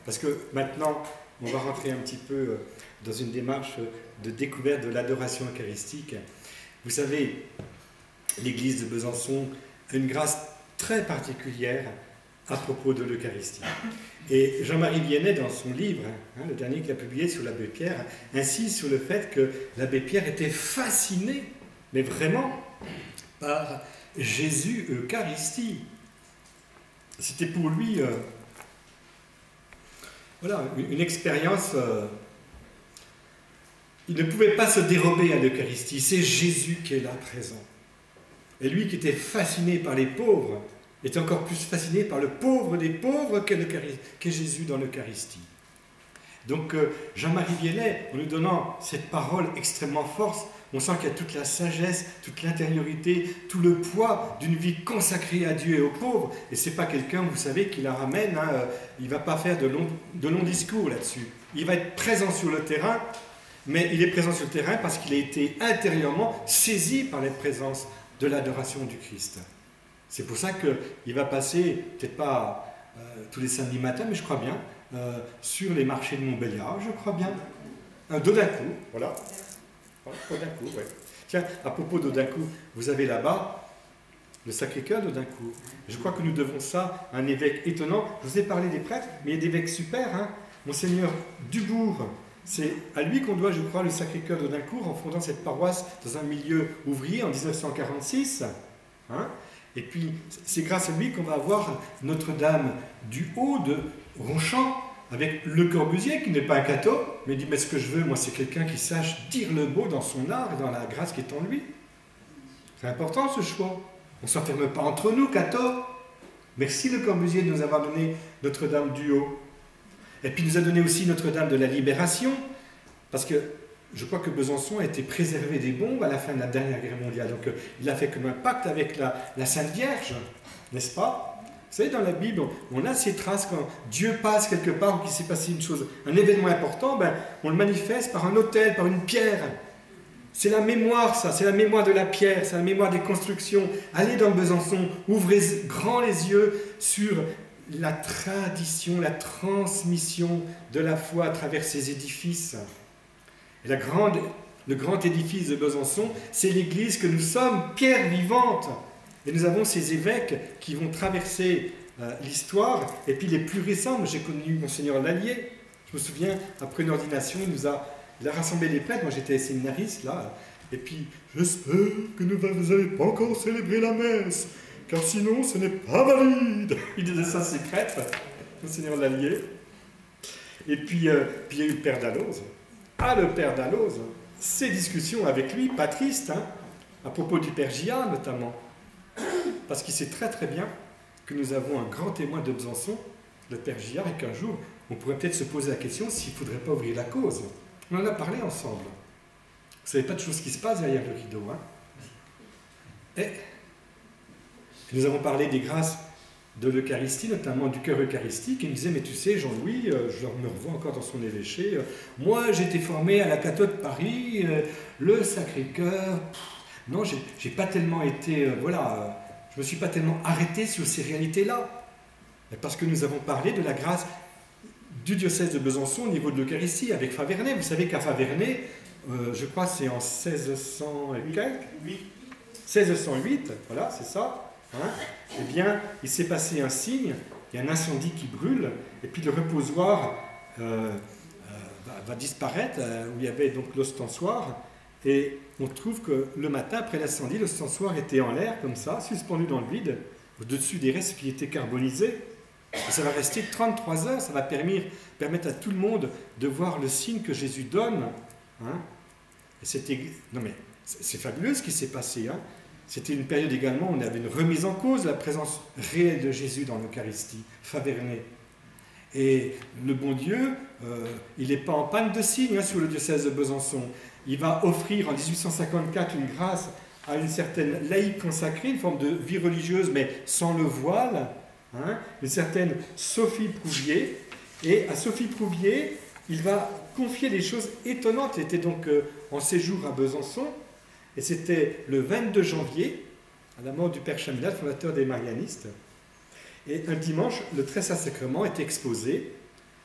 Parce que maintenant, on va rentrer un petit peu dans une démarche de découverte de l'adoration eucharistique. Vous savez, l'église de Besançon a une grâce très particulière à propos de l'Eucharistie. Et Jean-Marie Vianney, dans son livre, le dernier qu'il a publié sur l'abbé Pierre, insiste sur le fait que l'abbé Pierre était fasciné, mais vraiment, par Jésus Eucharistie. C'était pour lui voilà, une expérience. Il ne pouvait pas se dérober à l'Eucharistie. C'est Jésus qui est là présent. Et lui qui était fasciné par les pauvres, était encore plus fasciné par le pauvre des pauvres qu'est Jésus dans l'Eucharistie. Donc Jean-Marie Vianney, en nous donnant cette parole extrêmement forte, on sent qu'il y a toute la sagesse, toute l'intériorité, tout le poids d'une vie consacrée à Dieu et aux pauvres. Et ce n'est pas quelqu'un, vous savez, qui la ramène, il ne va pas faire de longs discours là-dessus. Il va être présent sur le terrain, mais il est présent sur le terrain parce qu'il a été intérieurement saisi par la présence de l'adoration du Christ. C'est pour ça qu'il va passer, peut-être pas tous les samedis matins, mais je crois bien, sur les marchés de Montbéliard, je crois bien. D'Audincourt, voilà. D'Audincourt, oui. Tiens, à propos d'Audincourt, vous avez là-bas le Sacré-Cœur d'Audincourt. Je crois que nous devons ça à un évêque étonnant. Je vous ai parlé des prêtres, mais il y a des évêques super, hein. Monseigneur Dubourg, c'est à lui qu'on doit, je crois, le Sacré-Cœur d'Audincourt en fondant cette paroisse dans un milieu ouvrier en 1946. Hein. Et puis, c'est grâce à lui qu'on va avoir Notre-Dame du Haut de Ronchamp, avec Le Corbusier, qui n'est pas un catho, mais dit, mais ce que je veux, moi, c'est quelqu'un qui sache dire le beau dans son art et dans la grâce qui est en lui. C'est important, ce choix. On ne s'enferme pas entre nous, catho. Merci, Le Corbusier, de nous avoir donné Notre-Dame du Haut. Et puis, il nous a donné aussi Notre-Dame de la Libération, parce que je crois que Besançon a été préservé des bombes à la fin de la dernière guerre mondiale. Donc, il a fait comme un pacte avec la Sainte Vierge, n'est-ce pas? Vous savez, dans la Bible, on a ces traces quand Dieu passe quelque part ou qu'il s'est passé une chose, un événement important, ben, on le manifeste par un autel, par une pierre. C'est la mémoire, ça, c'est la mémoire de la pierre, c'est la mémoire des constructions. Allez dans Besançon, ouvrez grand les yeux sur la tradition, la transmission de la foi à travers ces édifices. Et le grand édifice de Besançon, c'est l'église que nous sommes, pierre vivante. Et nous avons ces évêques qui vont traverser l'histoire. Et puis les plus récents, j'ai connu Monseigneur Lallier. Je me souviens, après une ordination, il a rassemblé les prêtres. Moi, j'étais séminariste, là. Et puis, j'espère que vous n'avez pas encore célébré la messe, car sinon, ce n'est pas valide. Il disait ça à ses prêtres, Monseigneur Lallier. Et puis, il y a eu le Père Dalloz. Ah, le Père Dalloz, ces discussions avec lui, pas tristes, hein, à propos du Père Gillard, notamment. Parce qu'il sait très très bien que nous avons un grand témoin de Besançon, le Père Gillard, et qu'un jour, on pourrait peut-être se poser la question s'il ne faudrait pas ouvrir la cause. On en a parlé ensemble. Vous ne savez pas toujours ce qui se passe derrière le rideau. Hein. Et nous avons parlé des grâces de l'Eucharistie, notamment du cœur eucharistique, et il me disait, mais tu sais, Jean-Louis, je me revois encore dans son évêché, moi j'étais formé à la Catho de Paris, le Sacré-Cœur, non, j'ai pas tellement été, je me suis pas tellement arrêté sur ces réalités-là, parce que nous avons parlé de la grâce du diocèse de Besançon au niveau de l'Eucharistie, avec Faverney. Vous savez qu'à Faverney, je crois c'est en 1600 et quelques, 1608, voilà, c'est ça. Hein, eh bien, il s'est passé un signe, il y a un incendie qui brûle, et puis le reposoir va disparaître, où il y avait donc l'ostensoir, et on trouve que le matin, après l'incendie, l'ostensoir était en l'air, comme ça, suspendu dans le vide, au-dessus des restes qui étaient carbonisés, et ça va rester 33 heures, ça va permettre à tout le monde de voir le signe que Jésus donne. Hein, et non mais, c'est fabuleux ce qui s'est passé, hein. C'était une période également où on avait une remise en cause de la présence réelle de Jésus dans l'Eucharistie, Faverney. Et le bon Dieu, il n'est pas en panne de signes, hein, sur le diocèse de Besançon. Il va offrir en 1854 une grâce à une certaine laïque consacrée, une forme de vie religieuse, mais sans le voile, hein, une certaine Sophie Prouvier. Et à Sophie Prouvier, il va confier des choses étonnantes. Il était donc en séjour à Besançon. Et c'était le 22 janvier, à la mort du Père Chaminade, fondateur des Marianistes. Et un dimanche, le Très Saint-Sacrement était exposé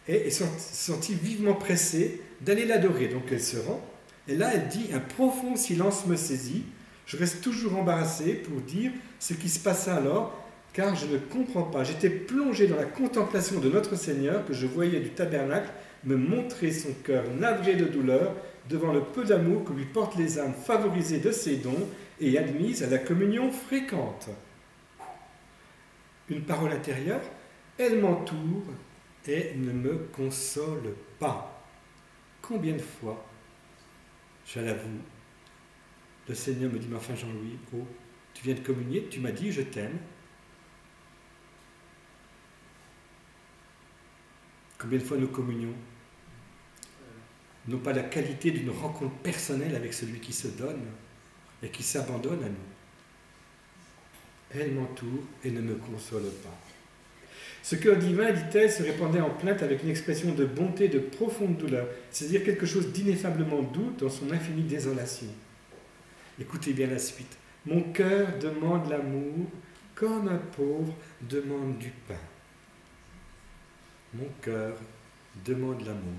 et se sentit vivement pressée d'aller l'adorer. Donc elle se rend, et là elle dit, un profond silence me saisit, je reste toujours embarrassée pour dire ce qui se passa alors, car je ne comprends pas. J'étais plongée dans la contemplation de notre Seigneur, que je voyais du tabernacle me montrer son cœur navré de douleur devant le peu d'amour que lui portent les âmes favorisées de ses dons et admises à la communion fréquente. Une parole intérieure, elle m'entoure et ne me console pas. Combien de fois, je l'avoue, le Seigneur me dit, mais enfin Jean-Louis, oh, tu viens de communier, tu m'as dit je t'aime. Combien de fois nous communions n'ont pas la qualité d'une rencontre personnelle avec celui qui se donne et qui s'abandonne à nous. Elle m'entoure et ne me console pas. Ce cœur divin, dit-elle, se répandait en plainte avec une expression de bonté, de profonde douleur, c'est-à-dire quelque chose d'ineffablement doux dans son infinie désolation. Écoutez bien la suite. Mon cœur demande l'amour comme un pauvre demande du pain. Mon cœur demande l'amour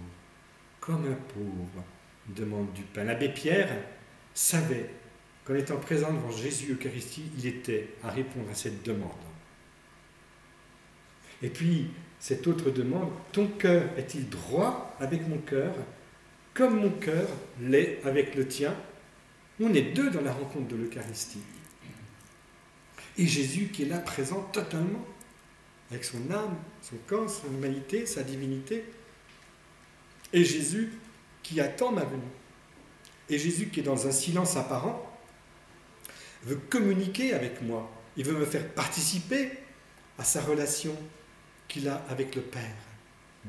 comme un pauvre demande du pain. L'abbé Pierre savait qu'en étant présent devant Jésus Eucharistie, il était à répondre à cette demande. Et puis, cette autre demande, ton cœur est-il droit avec mon cœur, comme mon cœur l'est avec le tien? On est deux dans la rencontre de l'Eucharistie. Et Jésus qui est là, présent totalement, avec son âme, son corps, son humanité, sa divinité. Et Jésus qui attend ma venue. Et Jésus qui est dans un silence apparent, veut communiquer avec moi. Il veut me faire participer à sa relation qu'il a avec le Père,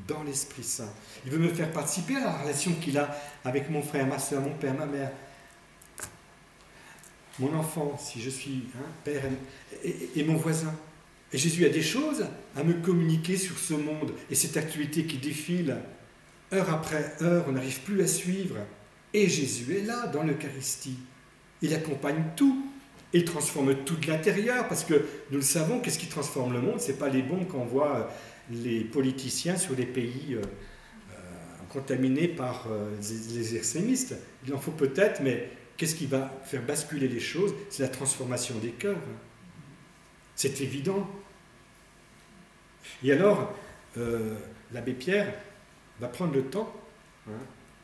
dans l'Esprit Saint. Il veut me faire participer à la relation qu'il a avec mon frère, ma soeur, mon père, ma mère, mon enfant, si je suis père, et mon voisin. Et Jésus a des choses à me communiquer sur ce monde et cette actualité qui défile. Heure après heure, on n'arrive plus à suivre. Et Jésus est là, dans l'Eucharistie. Il accompagne tout. Il transforme tout de l'intérieur, parce que nous le savons, qu'est-ce qui transforme le monde? Ce n'est pas les bombes qu'envoient les politiciens sur les pays contaminés par les extrémistes. Il en faut peut-être, mais qu'est-ce qui va faire basculer les choses? C'est la transformation des cœurs. C'est évident. Et alors, l'abbé Pierre va prendre le temps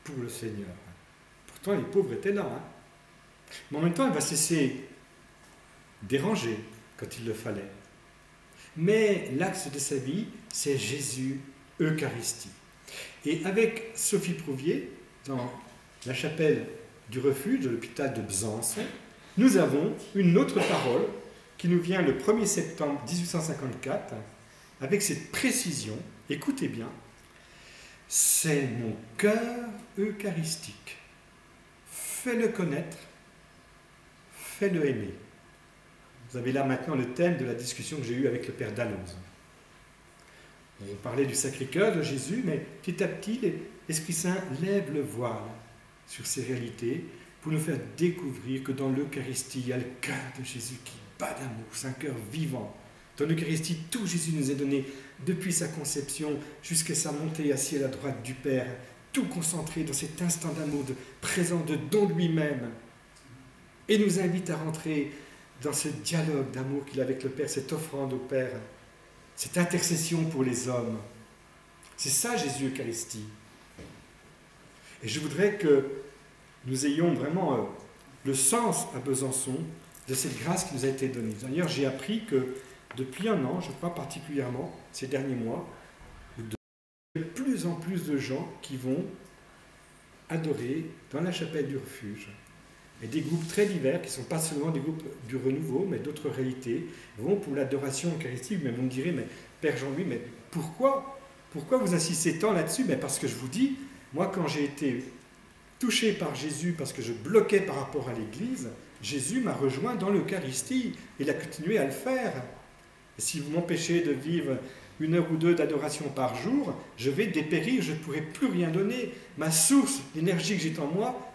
pour le Seigneur. Pourtant, les pauvres étaient là. Mais en même temps, il va cesser déranger quand il le fallait. Mais l'axe de sa vie, c'est Jésus, Eucharistie. Et avec Sophie Prouvier, dans la chapelle du refuge de l'hôpital de Besançon, nous avons une autre parole qui nous vient le 1er septembre 1854, avec cette précision, écoutez bien, c'est mon cœur eucharistique. Fais-le connaître, fais-le aimer. Vous avez là maintenant le thème de la discussion que j'ai eue avec le Père Dalloz. On parlait du Sacré-Cœur de Jésus, mais petit à petit, l'Esprit Saint lève le voile sur ces réalités pour nous faire découvrir que dans l'Eucharistie, il y a le cœur de Jésus qui bat d'amour, c'est un cœur vivant. Dans l'Eucharistie, tout Jésus nous est donné depuis sa conception jusqu'à sa montée assis à la droite du Père, tout concentré dans cet instant d'amour, de présent, de don de lui-même, et nous invite à rentrer dans ce dialogue d'amour qu'il a avec le Père, cette offrande au Père, cette intercession pour les hommes. C'est ça Jésus Eucharistie. Et je voudrais que nous ayons vraiment le sens à Besançon de cette grâce qui nous a été donnée. D'ailleurs, j'ai appris que depuis un an, je crois particulièrement, ces derniers mois, de plus en plus de gens qui vont adorer dans la chapelle du refuge. Et des groupes très divers, qui ne sont pas seulement des groupes du renouveau, mais d'autres réalités, vont pour l'adoration eucharistique. Mais vous me direz, mais Père Jean-Louis, mais pourquoi vous insistez tant là-dessus? Mais parce que je vous dis, moi quand j'ai été touché par Jésus, parce que je bloquais par rapport à l'Église, Jésus m'a rejoint dans l'Eucharistie. Il a continué à le faire. Et si vous m'empêchez de vivre 1 heure ou 2 d'adoration par jour, je vais dépérir, je ne pourrai plus rien donner. Ma source, l'énergie que j'ai en moi,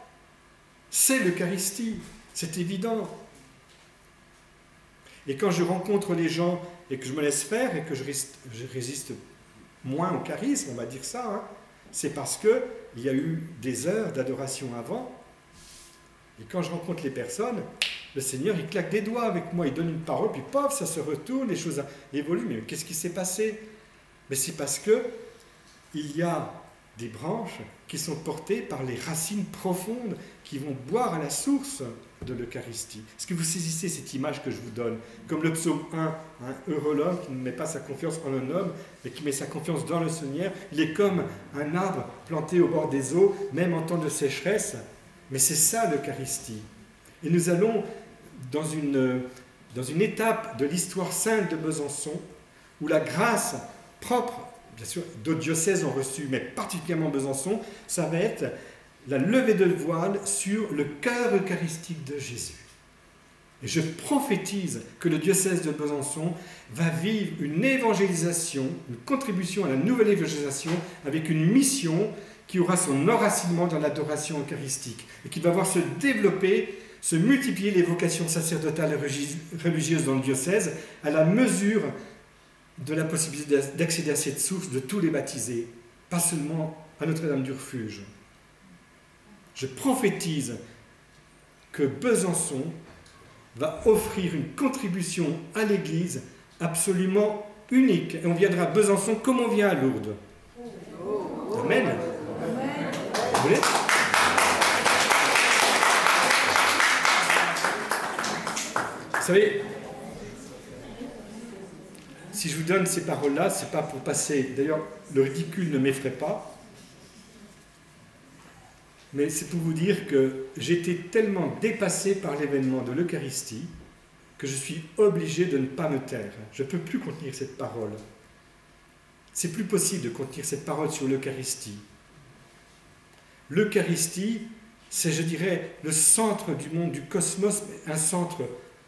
c'est l'Eucharistie, c'est évident. Et quand je rencontre les gens et que je me laisse faire et que je résiste moins au charisme, on va dire ça, hein, c'est parce qu'il y a eu des heures d'adoration avant. Et quand je rencontre les personnes, le Seigneur, il claque des doigts avec moi, il donne une parole, puis paf, ça se retourne, les choses évoluent. Mais qu'est-ce qui s'est passé? Mais c'est parce que il y a des branches qui sont portées par les racines profondes qui vont boire à la source de l'Eucharistie. Est-ce que vous saisissez cette image que je vous donne? Comme le psaume 1, heureux l'homme qui ne met pas sa confiance en un homme, mais qui met sa confiance dans le Seigneur. Il est comme un arbre planté au bord des eaux, même en temps de sécheresse. Mais c'est ça l'Eucharistie. Et nous allons dans une étape de l'histoire sainte de Besançon, où la grâce propre, bien sûr, d'autres diocèses ont reçu, mais particulièrement Besançon, ça va être la levée de voile sur le cœur eucharistique de Jésus. Et je prophétise que le diocèse de Besançon va vivre une évangélisation, une contribution à la nouvelle évangélisation, avec une mission qui aura son enracinement dans l'adoration eucharistique, et qui va voir se développer, se multiplier les vocations sacerdotales et religieuses dans le diocèse, à la mesure de la possibilité d'accéder à cette source de tous les baptisés, pas seulement à Notre-Dame du Refuge. Je prophétise que Besançon va offrir une contribution à l'Église absolument unique. Et on viendra à Besançon comme on vient à Lourdes. Amen. Vous voulez ? Vous savez, si je vous donne ces paroles-là, ce n'est pas pour passer... D'ailleurs, le ridicule ne m'effraie pas. Mais c'est pour vous dire que j'étais tellement dépassé par l'événement de l'Eucharistie que je suis obligé de ne pas me taire. Je ne peux plus contenir cette parole. C'est plus possible de contenir cette parole sur l'Eucharistie. L'Eucharistie, c'est, je dirais, le centre du monde, du cosmos, un centre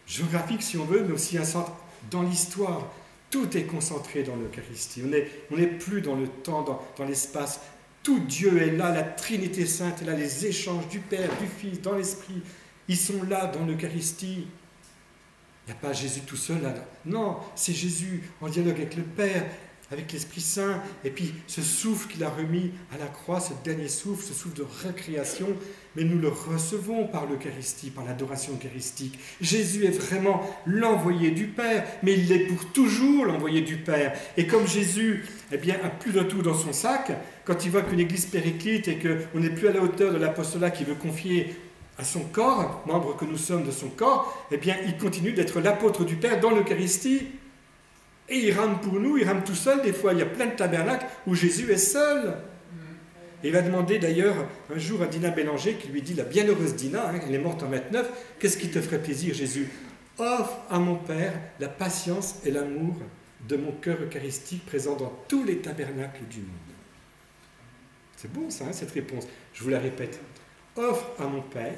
géographique si on veut, mais aussi un centre dans l'histoire. Tout est concentré dans l'Eucharistie. On n'est plus dans le temps, dans l'espace. Tout Dieu est là, la Trinité Sainte est là, les échanges du Père, du Fils, dans l'Esprit, ils sont là dans l'Eucharistie. Il n'y a pas Jésus tout seul là. Non, c'est Jésus en dialogue avec le Père, avec l'Esprit Saint, et puis ce souffle qu'il a remis à la croix, ce dernier souffle, ce souffle de récréation, mais nous le recevons par l'Eucharistie, par l'adoration eucharistique. Jésus est vraiment l'envoyé du Père, mais il est pour toujours l'envoyé du Père. Et comme Jésus, eh bien, a plus de tout dans son sac, quand il voit qu'une église périclite et qu'on n'est plus à la hauteur de l'apostolat qu'il veut confier à son corps, membre que nous sommes de son corps, eh bien, il continue d'être l'apôtre du Père dans l'Eucharistie. Et il rame pour nous, il rame tout seul. Des fois, il y a plein de tabernacles où Jésus est seul. Et il va demander d'ailleurs un jour à Dina Bélanger, qui lui dit, la bienheureuse Dina, elle est morte en 29, qu'est-ce qui te ferait plaisir, Jésus? Offre à mon Père la patience et l'amour de mon cœur eucharistique présent dans tous les tabernacles du monde. C'est bon ça, hein, cette réponse. Je vous la répète. Offre à mon Père,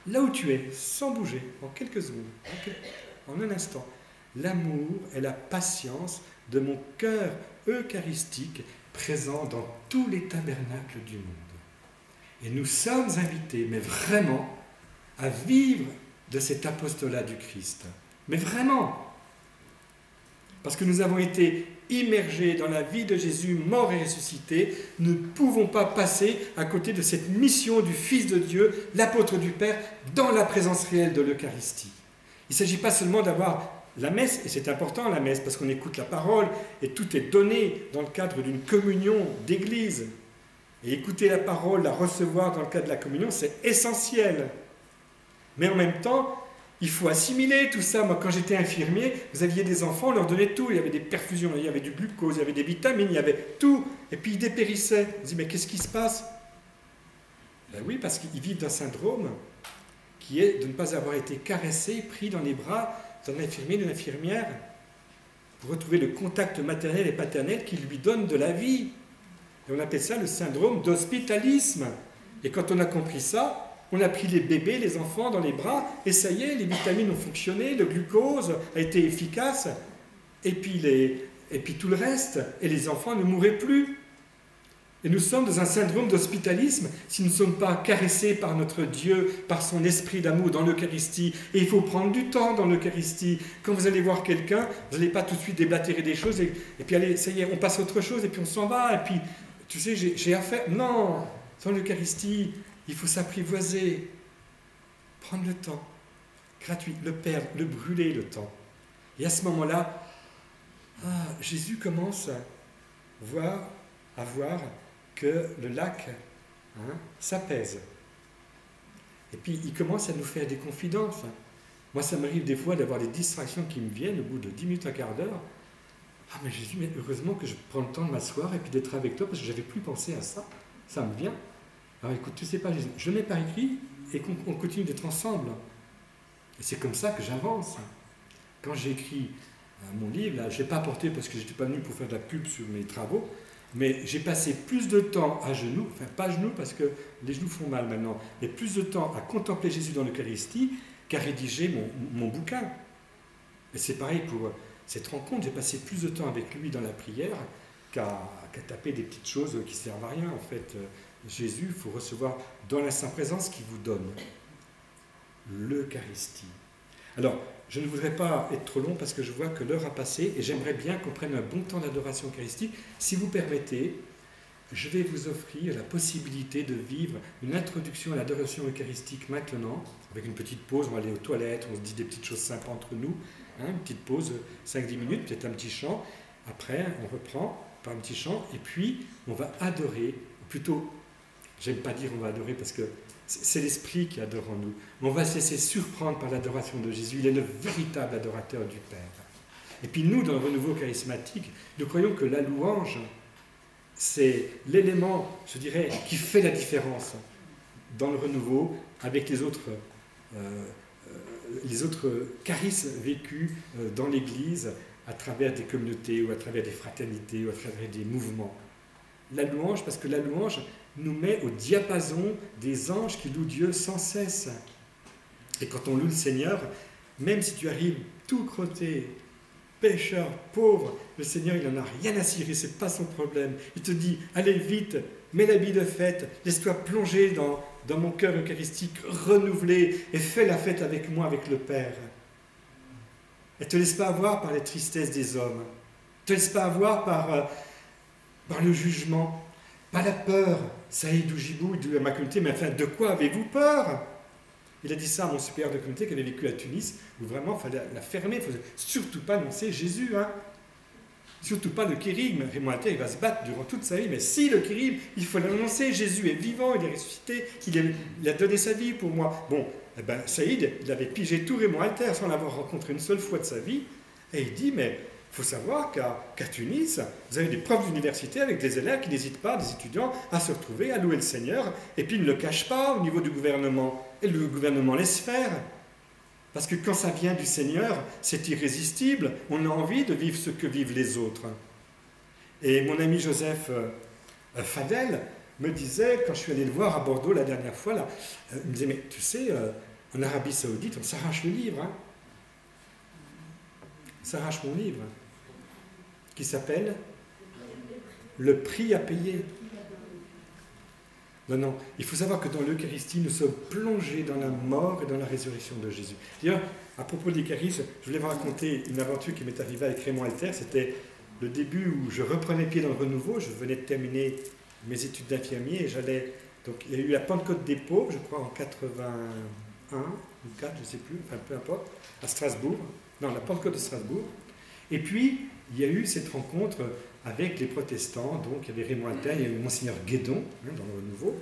là où tu es, sans bouger, en quelques secondes, en un instant, l'amour et la patience de mon cœur eucharistique présent dans tous les tabernacles du monde. Et nous sommes invités, mais vraiment, à vivre de cet apostolat du Christ. Mais vraiment, parce que nous avons été immergés dans la vie de Jésus, mort et ressuscité, nous ne pouvons pas passer à côté de cette mission du Fils de Dieu, l'apôtre du Père, dans la présence réelle de l'Eucharistie. Il ne s'agit pas seulement d'avoir la messe, et c'est important la messe, parce qu'on écoute la parole, et tout est donné dans le cadre d'une communion d'église. Et écouter la parole, la recevoir dans le cadre de la communion, c'est essentiel. Mais en même temps, il faut assimiler tout ça. Moi, quand j'étais infirmier, vous aviez des enfants, on leur donnait tout. Il y avait des perfusions, il y avait du glucose, il y avait des vitamines, il y avait tout. Et puis ils dépérissaient. On se dit, mais qu'est-ce qui se passe? Ben oui, parce qu'ils vivent d'un syndrome qui est de ne pas avoir été caressé, pris dans les bras d'un infirmier, d'une infirmière, pour retrouver le contact maternel et paternel qui lui donne de la vie. Et on appelle ça le syndrome d'hospitalisme. Et quand on a compris ça, on a pris les bébés, les enfants dans les bras, et ça y est, les vitamines ont fonctionné, le glucose a été efficace, et puis tout le reste, et les enfants ne mouraient plus. Et nous sommes dans un syndrome d'hospitalisme si nous ne sommes pas caressés par notre Dieu, par son esprit d'amour dans l'Eucharistie. Et il faut prendre du temps dans l'Eucharistie. Quand vous allez voir quelqu'un, vous n'allez pas tout de suite déblatérer des choses et puis allez, ça y est, on passe à autre chose et puis on s'en va. Et puis, tu sais, j'ai affaire. Non, dans l'Eucharistie, il faut s'apprivoiser, prendre le temps, gratuit, le perdre, le brûler le temps. Et à ce moment-là, Jésus commence à voir que le lac s'apaise. Et puis il commence à nous faire des confidences. Moi, ça m'arrive des fois d'avoir des distractions qui me viennent au bout de 10 minutes, un quart d'heure. Ah, mais Jésus, mais heureusement que je prends le temps de m'asseoir et puis d'être avec toi parce que je n'avais plus pensé à ça. Ça me vient. Alors écoute, tu sais pas, Jésus, je mets par écrit et qu'on continue d'être ensemble. Et c'est comme ça que j'avance. Quand j'ai écrit mon livre, là, je ne l'ai pas porté parce que je n'étais pas venu pour faire de la pub sur mes travaux, mais j'ai passé plus de temps à genoux, enfin pas à genoux parce que les genoux font mal maintenant, mais plus de temps à contempler Jésus dans l'Eucharistie qu'à rédiger mon bouquin. Et c'est pareil pour cette rencontre, j'ai passé plus de temps avec lui dans la prière qu'à taper des petites choses qui ne servent à rien. En fait, Jésus, il faut recevoir dans l'instant présent ce qu'il vous donne, l'Eucharistie. Alors, je ne voudrais pas être trop long parce que je vois que l'heure a passé et j'aimerais bien qu'on prenne un bon temps d'adoration eucharistique. Si vous permettez, je vais vous offrir la possibilité de vivre une introduction à l'adoration eucharistique maintenant, avec une petite pause, on va aller aux toilettes, on se dit des petites choses sympas entre nous, une petite pause, 5-10 minutes, peut-être un petit chant. Après, on reprend par un petit chant et puis on va adorer, ou plutôt, j'aime pas dire on va adorer parce que c'est l'Esprit qui adore en nous. On va se laisser surprendre par l'adoration de Jésus. Il est le véritable adorateur du Père. Et puis nous, dans le renouveau charismatique, nous croyons que la louange, c'est l'élément, je dirais, qui fait la différence dans le renouveau avec les autres charismes vécus dans l'Église à travers des communautés ou à travers des fraternités ou à travers des mouvements. La louange, parce que la louange nous met au diapason des anges qui louent Dieu sans cesse. Et quand on loue le Seigneur, même si tu arrives tout crotté, pécheur, pauvre, le Seigneur, il n'en a rien à cirer, ce n'est pas son problème. Il te dit, allez vite, mets l'habit de fête, laisse-toi plonger dans mon cœur eucharistique renouvelé et fais la fête avec moi, avec le Père. Et ne te laisse pas avoir par les tristesses des hommes, ne te laisse pas avoir par le jugement, pas la peur. Saïd Oujibou, il dit à ma communauté, mais enfin, de quoi avez-vous peur? Il a dit ça à mon supérieur de communauté qui avait vécu à Tunis, où vraiment il fallait la fermer, il ne fallait surtout pas annoncer Jésus, surtout pas le kérigme. Raymond Alter, il va se battre durant toute sa vie, mais si le kérigme, il faut l'annoncer, Jésus est vivant, il est ressuscité, il a donné sa vie pour moi. Bon, eh ben, Saïd, il avait pigé tout Raymond Alter sans l'avoir rencontré une seule fois de sa vie, et il dit, mais il faut savoir qu'à Tunis, vous avez des profs d'université avec des élèves qui n'hésitent pas, des étudiants, à se retrouver, à louer le Seigneur, et puis ils ne le cachent pas au niveau du gouvernement. Et le gouvernement laisse faire. Parce que quand ça vient du Seigneur, c'est irrésistible. On a envie de vivre ce que vivent les autres. Et mon ami Joseph Fadel me disait, quand je suis allé le voir à Bordeaux la dernière fois, là, il me disait, mais tu sais, en Arabie Saoudite, on s'arrache le livre. On s'arrache mon livre, qui s'appelle « Le prix à payer ». Non, il faut savoir que dans l'Eucharistie, nous sommes plongés dans la mort et dans la résurrection de Jésus. D'ailleurs, à propos de l'Eucharistie, je voulais vous raconter une aventure qui m'est arrivée avec Raymond Alter. C'était le début où je reprenais pied dans le renouveau. Je venais de terminer mes études d'infirmier et j'allais... Donc, il y a eu la Pentecôte des pauvres, je crois, en 81 ou 4, je ne sais plus, enfin peu importe, à Strasbourg. Non, la Pentecôte de Strasbourg. Et puis, il y a eu cette rencontre avec les protestants, donc il y avait Raymond Alter, il y avait Monseigneur Guédon, dans le Renouveau,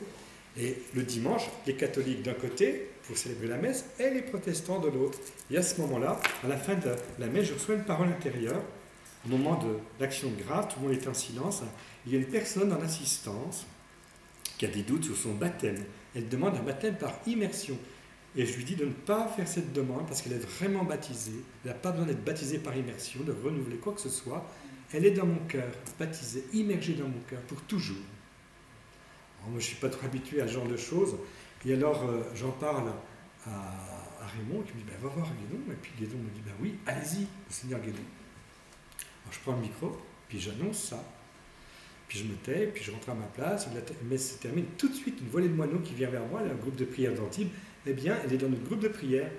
et le dimanche, les catholiques d'un côté, pour célébrer la messe, et les protestants de l'autre. Et à ce moment-là, à la fin de la messe, je reçois une parole intérieure, au moment de l'action de grâce, tout le monde est en silence, il y a une personne en assistance qui a des doutes sur son baptême. Elle demande un baptême par immersion. Et je lui dis de ne pas faire cette demande parce qu'elle est vraiment baptisée. Elle n'a pas besoin d'être baptisée par immersion, de renouveler quoi que ce soit. Elle est dans mon cœur, baptisée, immergée dans mon cœur pour toujours. Alors, moi, je ne suis pas trop habitué à ce genre de choses. Et alors, j'en parle à Raymond qui me dit, va voir Guédon. Et puis Guédon me dit, oui, allez-y, le Seigneur Guédon. Alors, je prends le micro, puis j'annonce ça. Puis je me tais, puis je rentre à ma place, la messe se termine, tout de suite une volée de moineaux qui vient vers moi, un groupe de prière d'Antibes, eh bien elle est dans notre groupe de prière.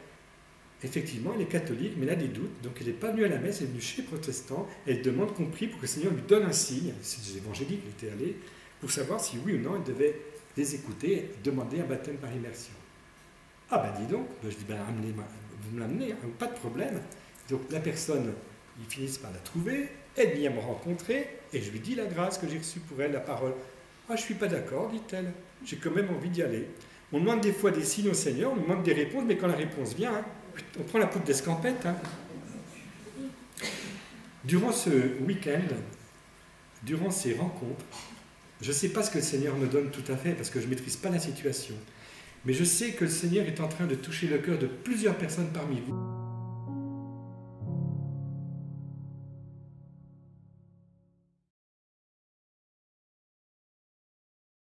Effectivement, elle est catholique, mais elle a des doutes, donc elle n'est pas venue à la messe, elle est venue chez les protestants, elle demande qu'on prie pour que le Seigneur lui donne un signe, c'est des évangéliques qui étaient allés, pour savoir si oui ou non elle devait les écouter et demander un baptême par immersion. Ah ben dis donc, je dis ben vous me l'amenez, hein, pas de problème. Donc la personne, ils finissent par la trouver, elle vient me rencontrer, et je lui dis la grâce que j'ai reçue pour elle, la parole. Ah, je ne suis pas d'accord, dit-elle, j'ai quand même envie d'y aller. On demande des fois des signes au Seigneur, on demande des réponses, mais quand la réponse vient, hein, on prend la poudre d'escampette. Hein. Durant ce week-end, durant ces rencontres, je ne sais pas ce que le Seigneur me donne tout à fait, parce que je ne maîtrise pas la situation. Mais je sais que le Seigneur est en train de toucher le cœur de plusieurs personnes parmi vous.